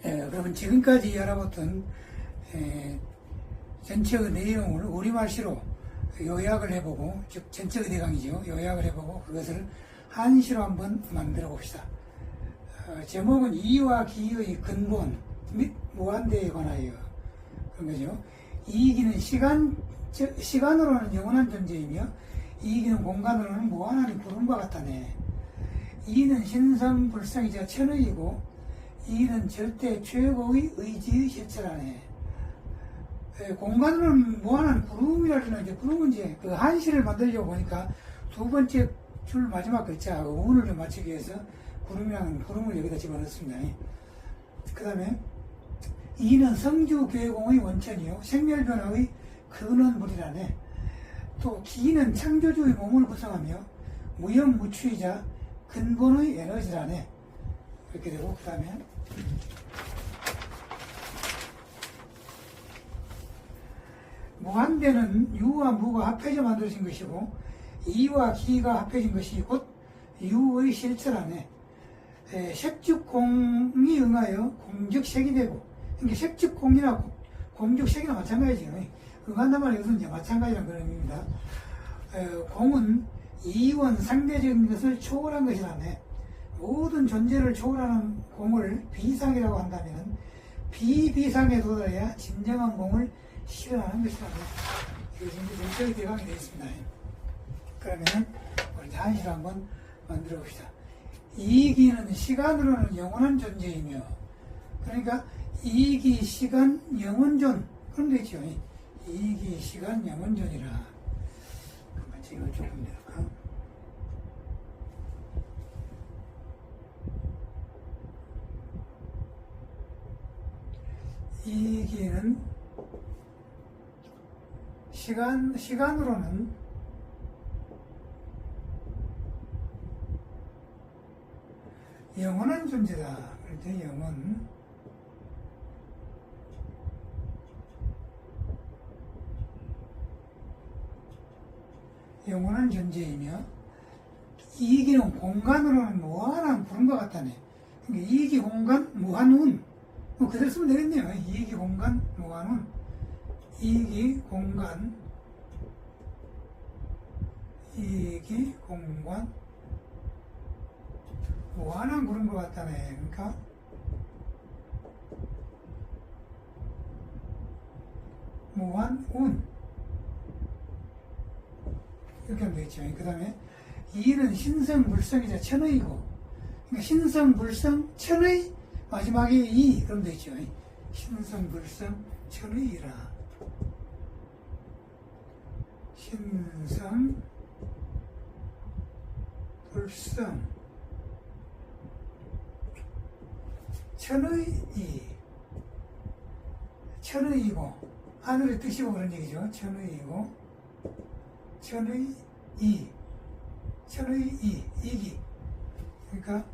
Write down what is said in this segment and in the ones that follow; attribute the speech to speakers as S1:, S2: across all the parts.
S1: 그러면 지금까지 알아봤던 전체의 내용을 우리말시로 요약을 해보고, 즉 전체의 대강이죠. 요약을 해보고 그것을 한시로 한번 만들어 봅시다. 제목은 이와 기의 근본 및 무한대에 관하여 그런 거죠. 이기는 시간으로는 영원한 존재이며 이기는 공간으로는 무한한 구름과 같다네. 이는 신성불성이자 천의이고 이는 절대 최고의 의지의 실체라네. 공간으로는 무한한 구름이라는 이제 구름은 이제 그 한시를 만들려고 보니까 두 번째 줄 마지막 글자하고 운을 좀 맞추기 위해서 구름이라는 구름을 여기다 집어넣습니다. 그 다음에 이는 성주괴공의 원천이요 생멸변화의 근원물이라네. 또 기는 창조주의 몸을 구성하며 무형무추이자 근본의 에너지라네. 이렇게 되고, 그 다음에 무한대는 유와 무가 합해져 만들어진 것이고 이와 기가 합해진 것이 곧 유의 실체라네. 색즉공이 응하여 공즉색이 되고, 그러니까 색즉공이나 공즉색이나 마찬가지죠. 응한단 말은 이것은 이제 마찬가지라는 그런 의미입니다. 공은 이원 상대적인 것을 초월한 것이라네. 모든 존재를 초월하는 공을 비상이라고 한다면 비비상에 도달해야 진정한 공을 실현하는 것이라네. 이게 지금 전체의 대강이 되어 있습니다. 그러면 우리 한시로 한번 만들어 봅시다. 이기는 시간으로는 영원한 존재이며, 그러니까 이기 시간 영원존, 그럼 되죠. 이기 시간 영원존이라. 그러면 이걸 조금 내릴까? 이기는 시간으로는 영원한 존재다. 그럴 때 영원한 존재이며 이기는 공간으로는 무한한 구름과 같다네. 그러니까 이기 공간 무한운, 뭐 그대로 쓰면 되겠네요. 이기 공간 무한운, 이기 공간 무한한 구름과 같다네. 그러니까 무한운 이렇게 하면 되겠죠. 그 다음에 이는 신성불성이자 천의이고, 그러니까 신성불성 천의 마지막에 이 그럼 되겠죠. 신성불성 천의이라. 신성불성 천의이고 하늘의 뜻이고 그런 얘기죠. 천의이고 천의이 이기, 그러니까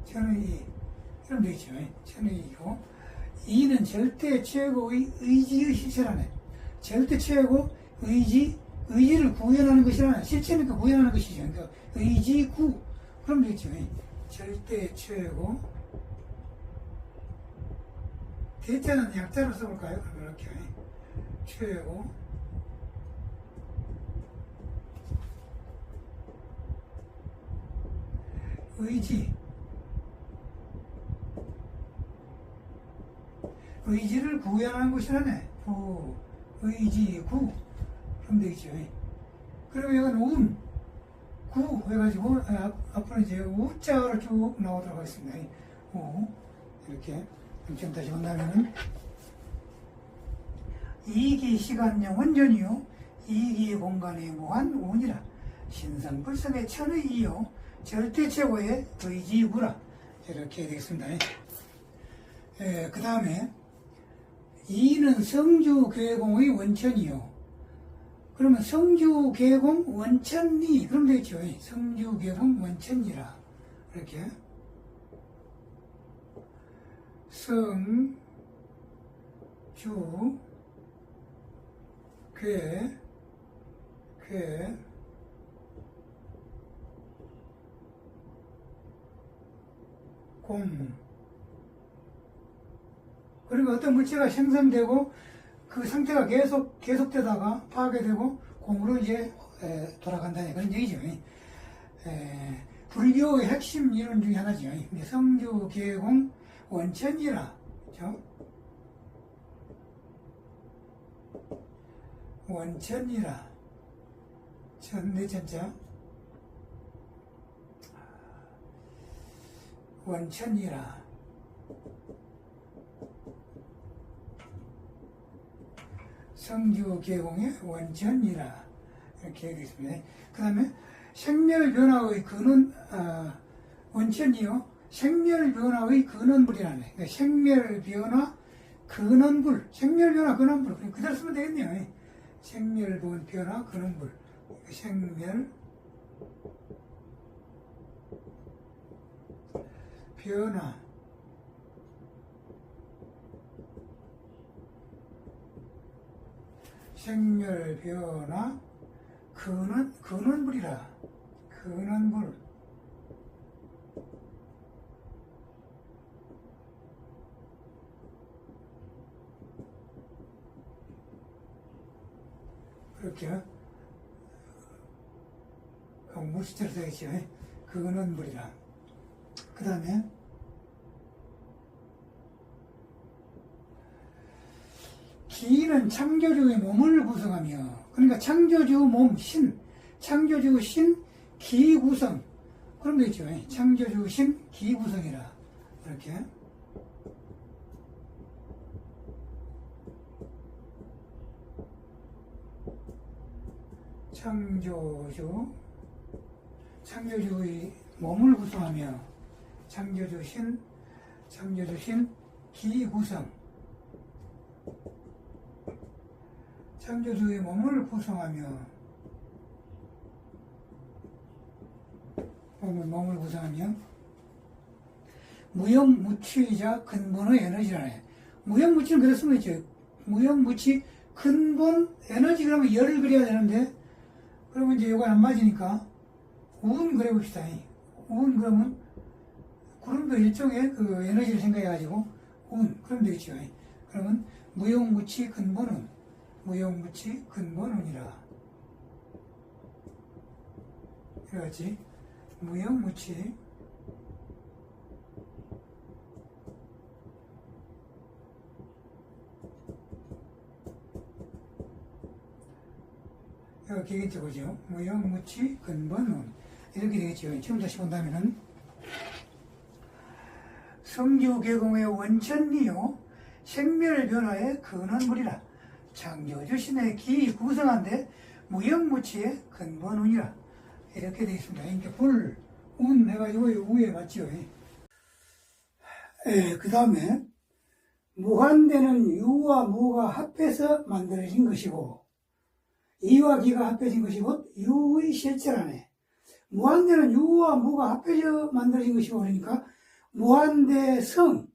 S1: 천의이 이러면 되겠죠. 천의이고 이는 절대 최고의 의지의 실체라네. 절대 최고 의지를 구현하는 것이라네. 실체니까 구현하는 것이죠. 그러니까 의지구 그럼 되겠죠. 절대 최고, 대자는 약자로 써볼까요? 이렇게 최고 의지를 구현하는 것이라네. 의지구 그럼 되겠죠. 그러면 이건 운 구 해가지고 앞으로 이제 우자로 쭉 나오도록 하겠습니다. 우 이렇게 지금 다시 본다면은 이기 시간 영원전이요 이기 공간의 무한 운이라. 신성불성의 천의이요 절대 최고의 의지구라. 이렇게 되겠습니다. 그 다음에 이는 성주괴공의 원천이요. 그러면 성주괴공 원천이 그럼 되겠죠. 성주괴공 원천이라. 이렇게 공 그러니까 어떤 물체가 생성되고 그 상태가 계속되다가 파괴되고 공으로 이제 돌아간다는 그런 얘기죠. 불교의 핵심 이론 중에 하나죠. 성주 계공 원천이라, 그렇죠? 원천이라, 천자 원천이라, 성주 계공의 원천이라, 이렇게 되어 있습니다. 그 다음에 생멸 변화의 근원, 원천이요. 생멸 변화의 근원불이라네. 그러니까 생멸 변화 근원불, 생멸 변화 근원불. 그대로 쓰면 되겠네요. 생멸 변화 근원불. 생멸 변화 생멸 변화 근원불이라. 근원불. 그렇게 물시체로 되겠죠. 근원불이라. 그 다음에 기는 창조주의 몸을 구성하며, 그러니까 창조주 몸, 창조주 신, 기 구성. 그럼 되겠죠. 창조주 신, 기 구성이라. 이렇게. 창조주의 몸을 구성하며, 창조주 신, 기 구성. 창조주의 몸을 구성하며, 몸을 구성하며, 무형무취이자 근본의 에너지라네. 무형무취는 그렇게 쓰면 있죠. 무형무취 근본 에너지 그러면 열을 그려야 되는데, 그러면 이제 이거 안 맞으니까 운 그려봅시다. 운 그러면 구름도 일종의 그 에너지를 생각해가지고 운 그러면 되겠죠. 그러면 무형무취 근본운, 무형무취 근본운이라. 이거지. 무형무취 이거 되겠죠, 그죠? 무형무취 근본운 이렇게 되겠죠. 지금 다시 본다면은 성주계공의 원천이요 생멸변화의 근원물이라. 창조주신의 기 구성한데 무형무취의 근본운이라. 이렇게 되어 있습니다. 그러니까 불, 운 해가지고 우에 맞죠. 그 다음에 무한대는 유와 무가 합해서 만들어진 것이고 이와 기가 합해진 것이 곧 유의 실체라네. 무한대는 유와 무가 합해져 만들어진 것이고 그러니까 무한대가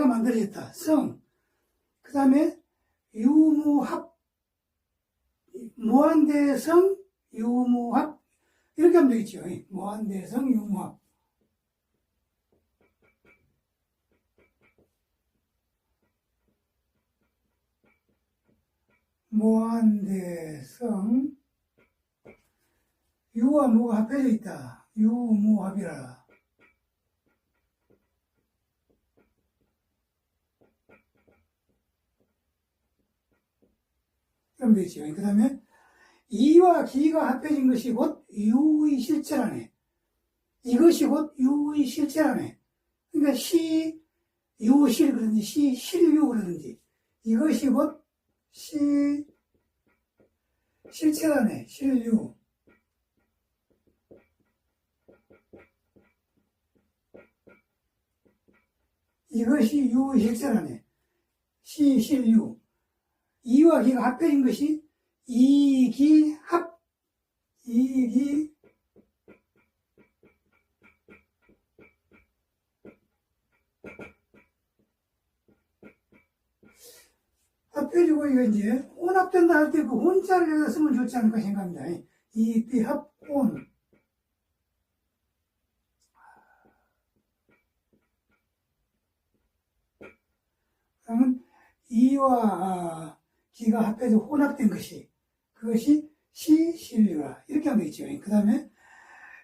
S1: 만들어졌다. 성. 그 다음에 유무합, 무한대성, 유무합. 이렇게 하면 되겠죠. 무한대성, 유무합. 무한대성, 유와 무가 합해져 있다. 유무합이라. 그럼 되겠죠. 그 다음에 이와 기가 합해진 것이 곧 유의 실체라네. 이것이 곧 유의 실체라네. 그러니까 유실 그러든지 실유 그러든지 이것이 곧 실체라네. 실유. 이것이 유의 실체라네. 실유. 이와 기가 합해진 것이 이기합, 합해지고 이거 이제 혼합된다 할 때 그 혼자를 여기다 쓰면 좋지 않을까 생각합니다. 이비합혼. 그러면 이와 기가 합해서 혼합된 것이, 그것이 시실유라. 이렇게 하면 되겠죠. 그 다음에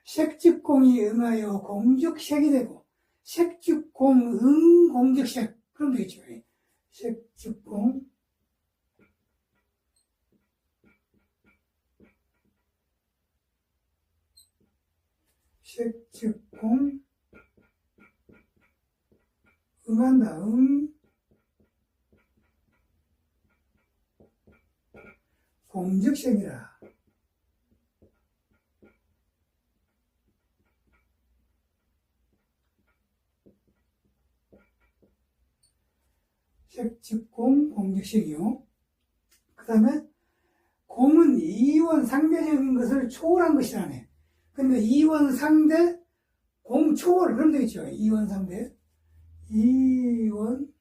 S1: 색즉공이 응하여 공적색이 되고, 색즉공 응 공적색. 그럼 되겠죠. 색즉공 색즉공 응한다. 응 공적색이라. 색즉공 공적색이요. 그 다음에 공은 이원 상대적인 것을 초월한 것이라네. 근데 이원 상대 공 초월. 그럼 되겠죠. 이원 상대 이원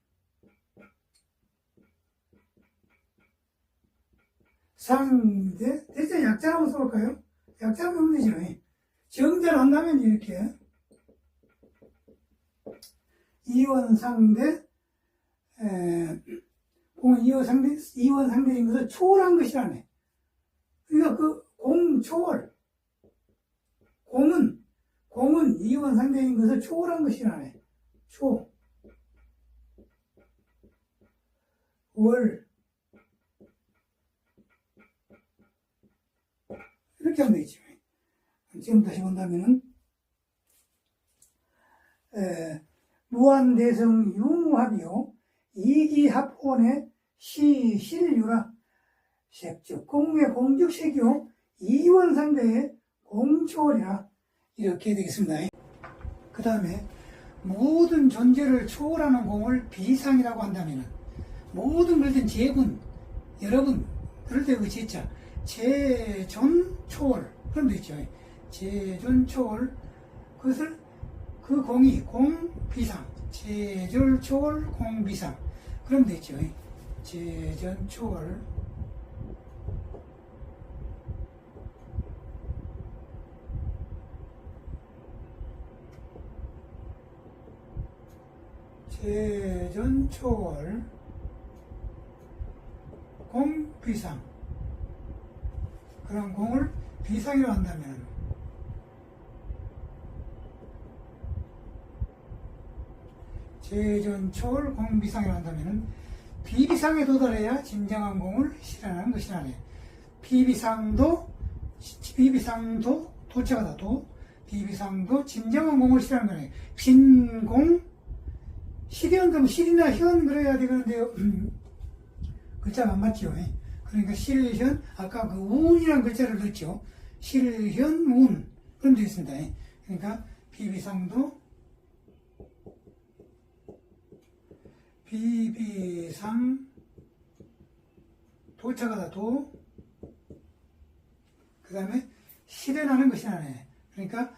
S1: 상대 대체 약자라고 써볼까요? 약자라고 하면 되죠. 정자를 한다면 이렇게 이원 상대 공은 이원 상대인 것을 초월한 것이라네. 그러니까 그 공 초월, 공은 이원 상대인 것을 초월한 것이라네. 초월. 이렇게 하면 되겠죠. 지금 다시 본다면은, 무한대성 유무합이요. 이기합혼의 시실유라. 색즉공의 공적색이요. 이원상대의 공초월이라. 이렇게 되겠습니다. 그 다음에 모든 존재를 초월하는 공을 비상이라고 한다면, 모든 걸든 제군, 여러분, 그럴 때 그 제자, 제존초월. 그럼 되죠. 제존초월. 그것을 그 공이 공비상, 제졸초월 공비상. 그럼 되죠. 제존초월. 제존초월 공비상. 그런 공을 비상이라고 한다면 제존초월 공비상이라고 한다면 비비상에 도달해야 진정한 공을 실현하는 것이라네. 비비상도 도착하다. 비비상도 진정한 공을 실현하는 거네. 진공 실현. 그럼 실이나 현 그래야 되는데요. 글자가 안 맞죠. 그러니까 실현, 아까 그 운이라는 글자를 넣었죠. 실현, 운. 그럼 되겠습니다. 그러니까 비비상 도착하다. 그 다음에 실현하는 것이라네. 그러니까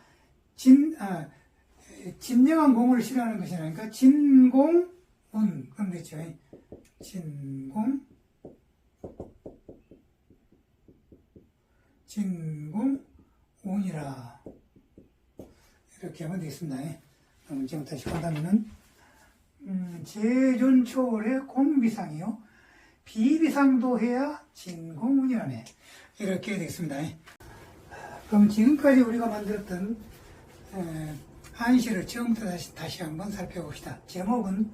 S1: 진정한 공을 실현하는 것이라니까 그러니까 진공운. 그럼 됐죠. 진공운이라. 이렇게 하면 되겠습니다. 그럼 지금 다시 본다면은 제존초월의 공비상이요. 비비상도 해야 진공운이라네. 이렇게 되겠습니다. 그럼 지금까지 우리가 만들었던 한시를 처음부터 다시 한번 살펴봅시다. 제목은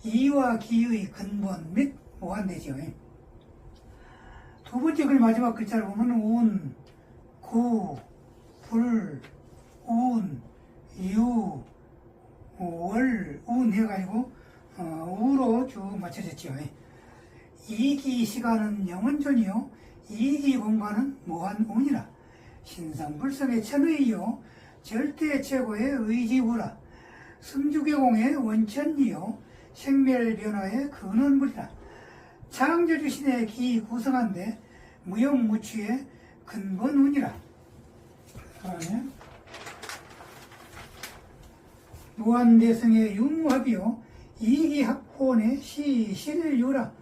S1: 이와 기의 근본 및 무한대죠. 두 번째 글 마지막 글자를 보면 운, 구, 불, 운, 유, 월, 운 해가지고 우로 쭉 맞춰졌죠. 이기 시간은 영원존이요. 이기 공간은 무한운이라. 신성불성의 천의요. 절대 최고의 의지부라. 승주계공의 원천이요. 생멸변화의 근원물이라. 창조주신의 기 구성한데 무용무취의 근본운이라. 그다음에 무한대성의 유무합이요. 이기합혼의 시실유라.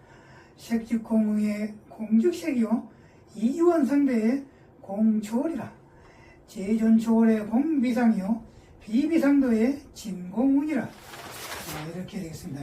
S1: 색즉공의 공적색이요. 이원상대의 공초월이라. 제존초월의 공비상이요. 비비상도의 진공운이라. 이렇게 되겠습니다.